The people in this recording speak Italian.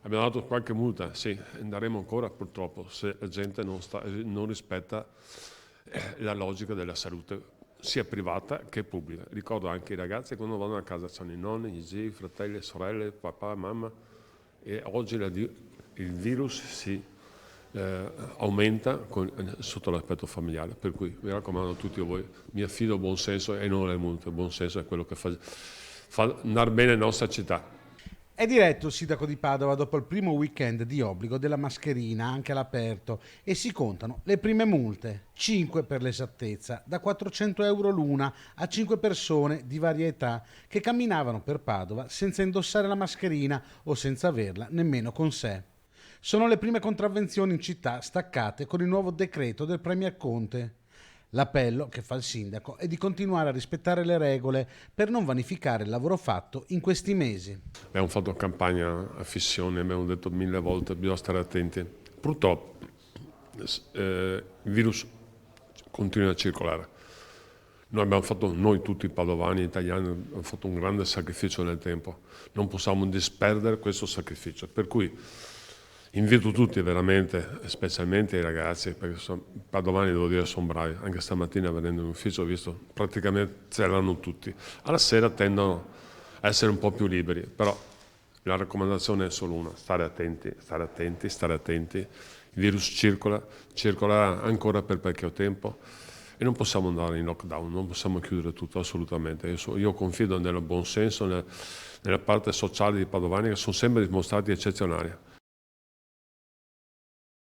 Abbiamo dato qualche multa, sì, daremo ancora purtroppo se la gente non rispetta la logica della salute sia privata che pubblica. Ricordo anche i ragazzi quando vanno a casa hanno i nonni, i zii, i fratelli, sorelle, papà, mamma e oggi il virus si aumenta sotto l'aspetto familiare, per cui mi raccomando a tutti voi, mi affido al buon senso e non alle multe, il buon senso è quello che fa andare bene la nostra città. È diretto il sindaco di Padova dopo il primo weekend di obbligo della mascherina anche all'aperto e si contano le prime multe, 5 per l'esattezza, da 400 euro l'una a 5 persone di varia età che camminavano per Padova senza indossare la mascherina o senza averla nemmeno con sé. Sono le prime contravvenzioni in città staccate con il nuovo decreto del Premier Conte. L'appello che fa il sindaco è di continuare a rispettare le regole per non vanificare il lavoro fatto in questi mesi. Abbiamo fatto campagna a fissione, abbiamo detto 1000 volte, bisogna stare attenti. Purtroppo il virus continua a circolare. Noi tutti padovani, italiani, abbiamo fatto un grande sacrificio nel tempo. Non possiamo disperdere questo sacrificio. Per cui invito tutti veramente, specialmente i ragazzi, perché padovani devo dire sono bravi, anche stamattina venendo in ufficio ho visto praticamente ce l'hanno tutti. Alla sera tendono a essere un po' più liberi, però la raccomandazione è solo una, stare attenti, stare attenti, stare attenti. Il virus circolerà ancora per parecchio tempo e non possiamo andare in lockdown, non possiamo chiudere tutto assolutamente. Io confido nel buon senso, nella parte sociale di Padovani che sono sempre dimostrati eccezionali.